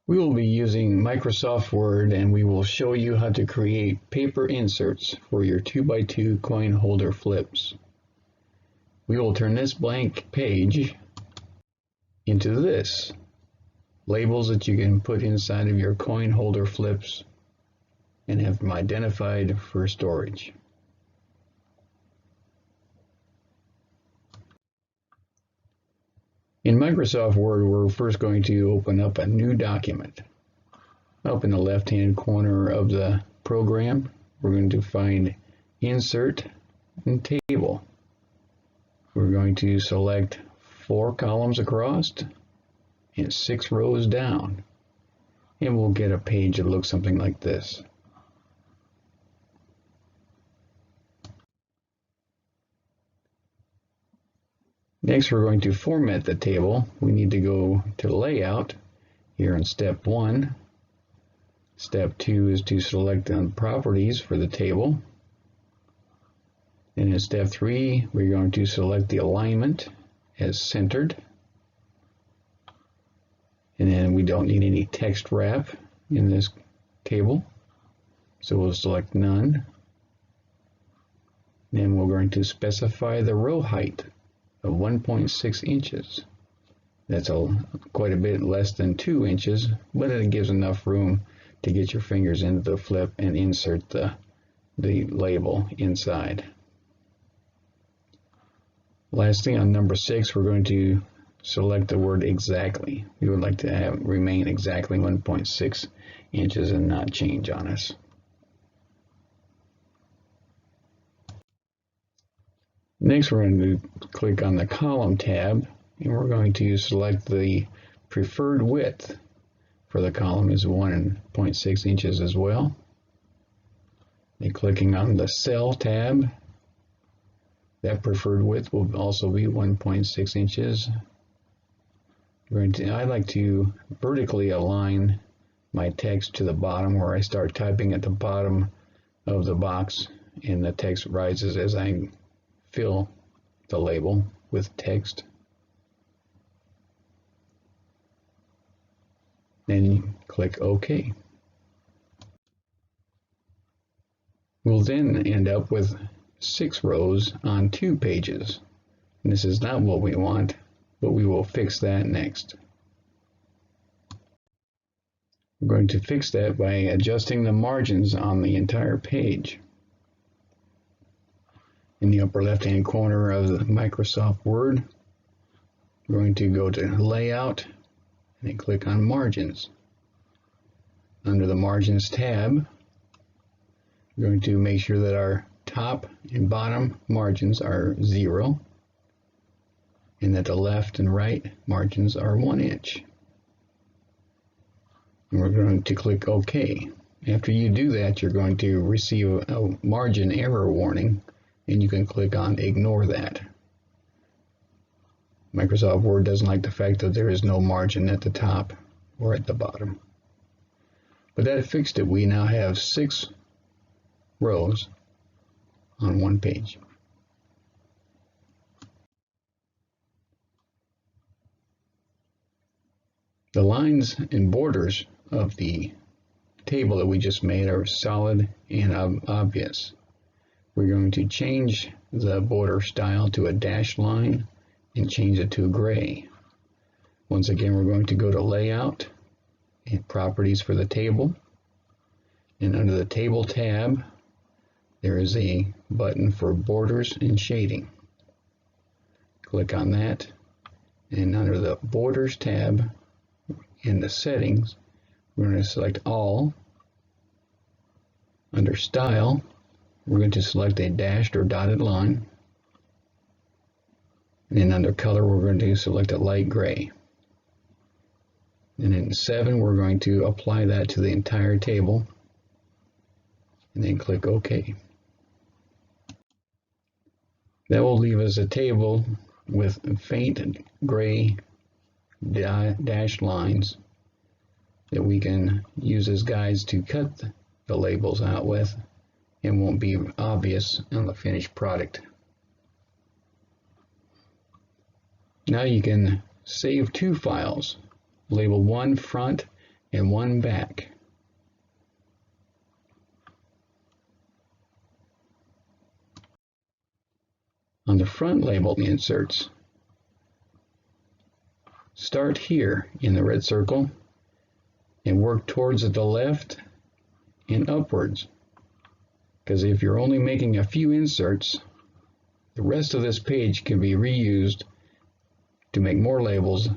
We will be using Microsoft Word, and we will show you how to create paper inserts for your 2x2 coin holder flips. We will turn this blank page into this. Labels that you can put inside of your coin holder flips and have them identified for storage. In Microsoft Word, we're first going to open up a new document. Up in the left-hand corner of the program, we're going to find Insert and Table. We're going to select 4 columns across and 6 rows down, and we'll get a page that looks something like this. Next, we're going to format the table. We need to go to Layout here in Step 1. Step 2 is to select the properties for the table. And in Step 3, we're going to select the alignment as centered. And then we don't need any text wrap in this table, so we'll select None. Then we're going to specify the row height of 1.6 inches. That's quite a bit less than 2 inches, but it gives enough room to get your fingers into the flip and insert the label inside. Lastly, on number 6, we're going to select the word exactly. We would like to remain exactly 1.6 inches and not change on us. Next, we're going to click on the Column tab, and we're going to select the preferred width for the column is 1.6 inches as well. And clicking on the Cell tab, that preferred width will also be 1.6 inches. I like to vertically align my text to the bottom, where I start typing at the bottom of the box, and the text rises as I fill the label with text. Then click OK. We'll then end up with 6 rows on 2 pages. And this is not what we want, but we will fix that next. We're going to fix that by adjusting the margins on the entire page. In the upper left-hand corner of the Microsoft Word, we're going to go to Layout and then click on Margins. Under the Margins tab, we're going to make sure that our top and bottom margins are 0 and that the left and right margins are 1 inch. And we're going to click OK. After you do that, you're going to receive a margin error warning, and you can click on Ignore that. Microsoft Word doesn't like the fact that there is no margin at the top or at the bottom. But that fixed it. We now have 6 rows on 1 page. The lines and borders of the table that we just made are solid and obvious. We're going to change the border style to a dashed line and change it to gray. Once again, we're going to go to Layout and Properties for the table. And under the Table tab, there is a button for Borders and Shading. Click on that, and under the Borders tab in the Settings, we're going to select All. Under Style, we're going to select a dashed or dotted line. And then under Color, we're going to select a light gray. And in 7, we're going to apply that to the entire table. And then click OK. That will leave us a table with faint gray dashed lines that we can use as guides to cut the labels out with, and won't be obvious on the finished product. Now you can save 2 files, label 1 front and one back. On the front label inserts, start here in the red circle and work towards the left and upwards. Because if you're only making a few inserts, the rest of this page can be reused to make more labels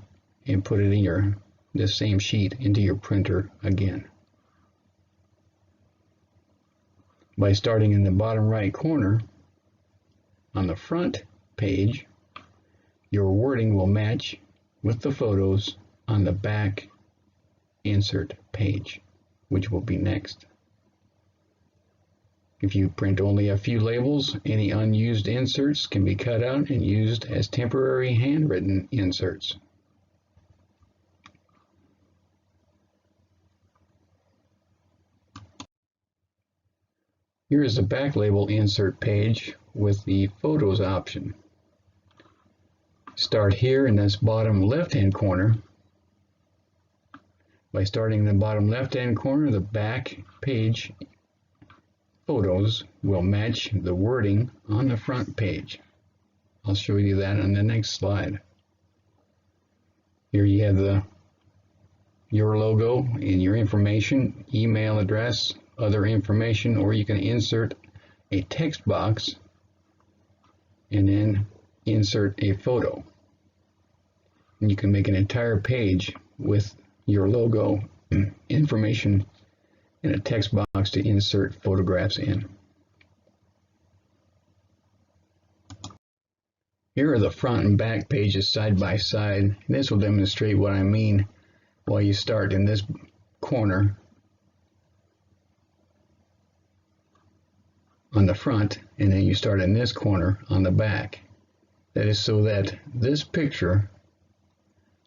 and put it in this same sheet into your printer again. By starting in the bottom right corner, on the front page, your wording will match with the photos on the back insert page, which will be next. If you print only a few labels, any unused inserts can be cut out and used as temporary handwritten inserts. Here is the back label insert page with the photos option. Start here in this bottom left-hand corner. By starting in the bottom left-hand corner, the back page photos will match the wording on the front page. I'll show you that on the next slide. Here you have your logo and your information, email address, other information, or you can insert a text box and then insert a photo. And you can make an entire page with your logo, information, and a text box to insert photographs in. Here are the front and back pages side by side, and this will demonstrate what I mean while you start in this corner on the front, and then you start in this corner on the back. That is so that this picture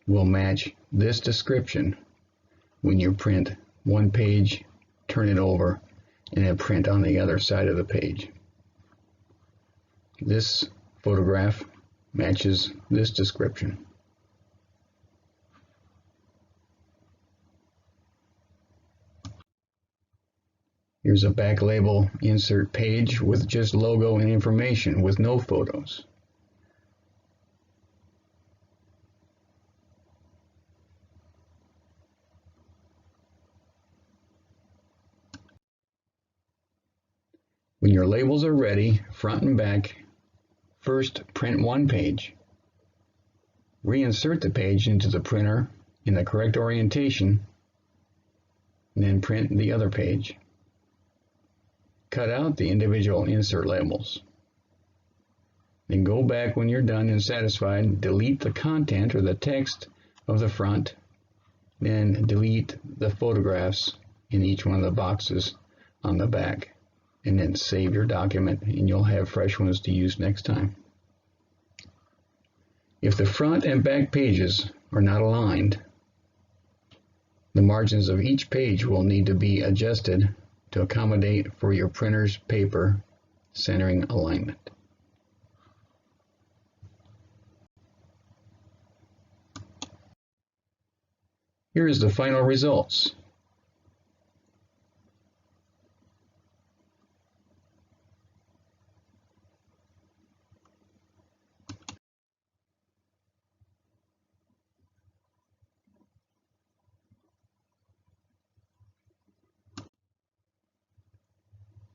will match this description when you print one page, turn it over, and then print on the other side of the page. This photograph matches this description. Here's a back label insert page with just logo and information with no photos. When your labels are ready, front and back, first print one page. Reinsert the page into the printer in the correct orientation, and then print the other page. Cut out the individual insert labels. Then go back when you're done and satisfied, delete the content or the text of the front, then delete the photographs in each one of the boxes on the back, and then save your document, and you'll have fresh ones to use next time. If the front and back pages are not aligned, the margins of each page will need to be adjusted to accommodate for your printer's paper centering alignment. Here is the final results.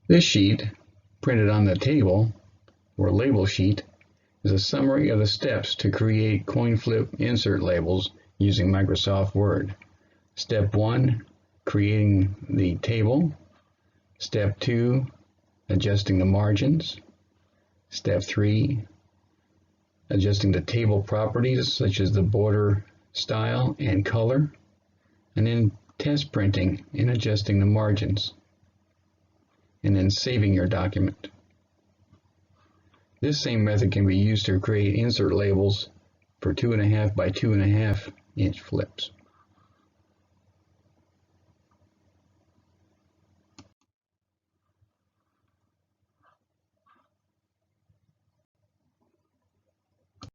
This sheet, printed on the table, or label sheet, is a summary of the steps to create coin flip insert labels using Microsoft Word. Step 1, creating the table. Step 2, adjusting the margins. Step 3, adjusting the table properties such as the border style and color. And then test printing and adjusting the margins, and then saving your document. This same method can be used to create insert labels for 2.5 by 2.5 inch flips.